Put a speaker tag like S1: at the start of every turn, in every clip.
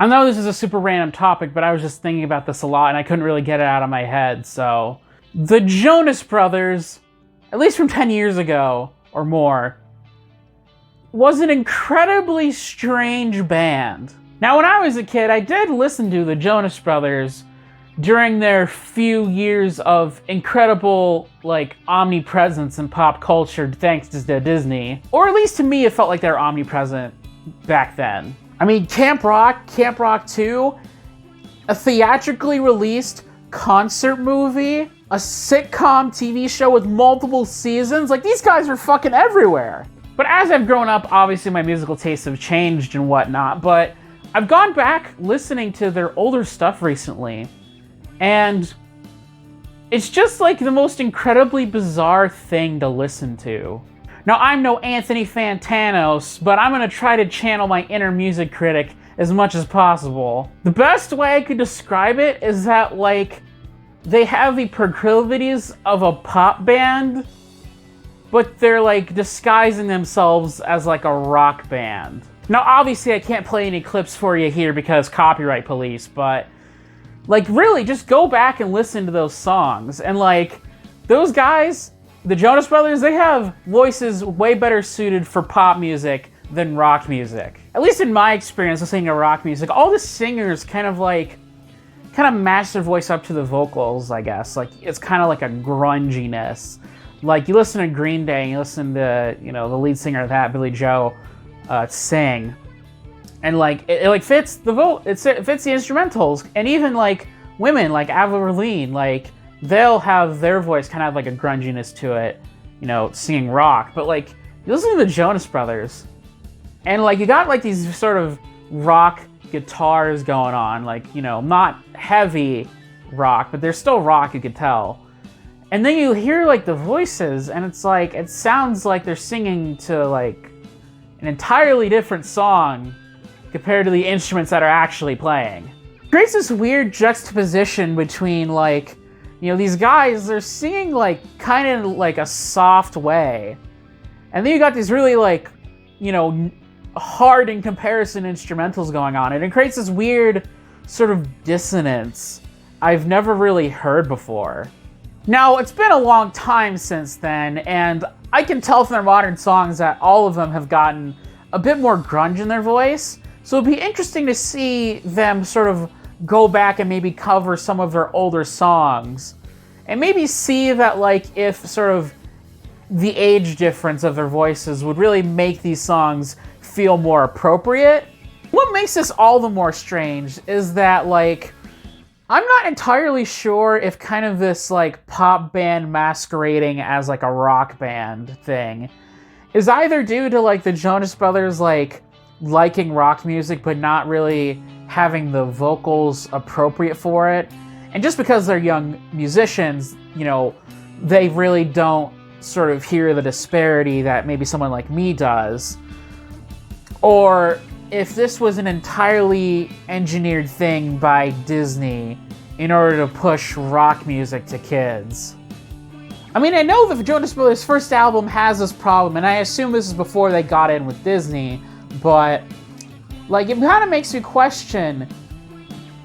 S1: I know this is a super random topic, but I was just thinking about this a lot and I couldn't really get it out of my head, so... The Jonas Brothers, at least from 10 years ago, or more, was an incredibly strange band. Now, when I was a kid, I did listen to the Jonas Brothers during their few years of incredible, like, omnipresence in pop culture thanks to Disney. Or at least to me, it felt like they were omnipresent back then. I mean, Camp Rock 2, a theatrically released concert movie, a sitcom TV show with multiple seasons, like, these guys were fucking everywhere. But as I've grown up, obviously my musical tastes have changed and whatnot, but I've gone back listening to their older stuff recently, and it's just like the most incredibly bizarre thing to listen to. Now, I'm no Anthony Fantanos, but I'm gonna try to channel my inner music critic as much as possible. The best way I could describe it is that, like, they have the proclivities of a pop band, but they're, like, disguising themselves as, like, a rock band. Now, obviously, I can't play any clips for you here because copyright police, but, like, really, just go back and listen to those songs. And, like, those guys, the Jonas Brothers, they have voices way better suited for pop music than rock music. At least in my experience listening to rock music, all the singers kind of match their voice up to the vocals, I guess. Like, it's kind of like a grunginess. Like, you listen to Green Day, and you listen to, you know, the lead singer of that, Billy Joe, sing, and, like, it fits the it fits the instrumentals, and even, like, women, like Avril Lavigne, like, they'll have their voice kind of have, like, a grunginess to it, you know, singing rock, but, like, you listen to the Jonas Brothers, and, like, you got, like, these sort of rock guitars going on, like, you know, not heavy rock, but they're still rock, you could tell. And then you hear, like, the voices, and it's like, it sounds like they're singing to, like, an entirely different song compared to the instruments that are actually playing. It creates this weird juxtaposition between, like, you know, these guys, they're singing, like, kind of like a soft way. And then you got these really, like, you know, hard in comparison instrumentals going on. And it creates this weird sort of dissonance I've never really heard before. Now, it's been a long time since then, and I can tell from their modern songs that all of them have gotten a bit more grunge in their voice, so it'd be interesting to see them sort of go back and maybe cover some of their older songs, and maybe see that, like, if sort of the age difference of their voices would really make these songs feel more appropriate. What makes this all the more strange is that, like, I'm not entirely sure if kind of this, like, pop band masquerading as, like, a rock band thing is either due to, like, the Jonas Brothers, like, liking rock music but not really having the vocals appropriate for it. And just because they're young musicians, you know, they really don't sort of hear the disparity that maybe someone like me does. Or if this was an entirely engineered thing by Disney in order to push rock music to kids. I mean, I know the Jonas Brothers' first album has this problem, and I assume this is before they got in with Disney, but, like, it kind of makes me question,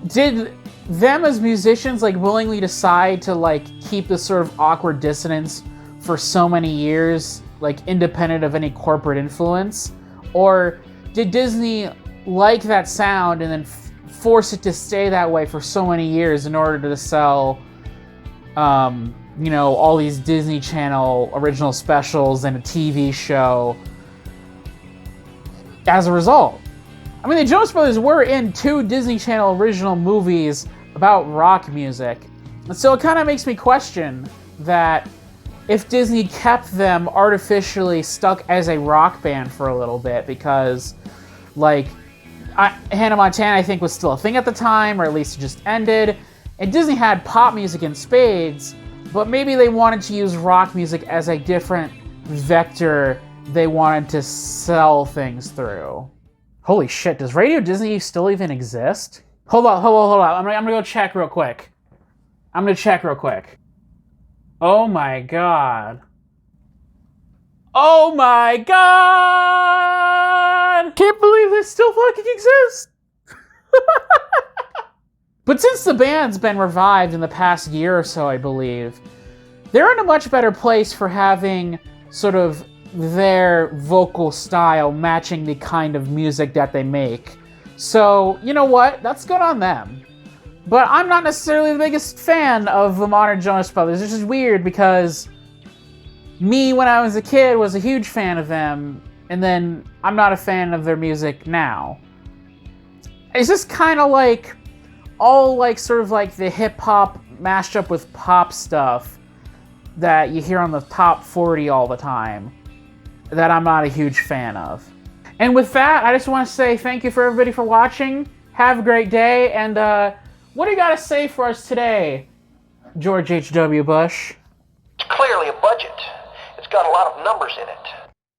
S1: did them as musicians, like, willingly decide to, like, keep this sort of awkward dissonance for so many years, like, independent of any corporate influence? Or did Disney like that sound and then force it to stay that way for so many years in order to sell, you know, all these Disney Channel original specials and a TV show as a result? I mean, the Jonas Brothers were in 2 Disney Channel original movies about rock music. And so it kind of makes me question that if Disney kept them artificially stuck as a rock band for a little bit, because, like, Hannah Montana, I think, was still a thing at the time, or at least it just ended, and Disney had pop music in spades, but maybe they wanted to use rock music as a different vector they wanted to sell things through. Holy shit, does Radio Disney still even exist? Hold on. I'm gonna go check real quick. Oh my god. Oh my god! Can't believe this still fucking exists! But since the band's been revived in the past year or so, I believe, they're in a much better place for having sort of their vocal style matching the kind of music that they make. So, you know what? That's good on them. But I'm not necessarily the biggest fan of the modern Jonas Brothers, which is weird because me, when I was a kid, was a huge fan of them, and then I'm not a fan of their music now. It's just kind of like all like sort of like the hip-hop mashed up with pop stuff that you hear on the top 40 all the time that I'm not a huge fan of. And with that, I just want to say thank you for everybody for watching. Have a great day, and what do you got to say for us today, George H.W. Bush?
S2: It's clearly a budget. It's got a lot of numbers in it.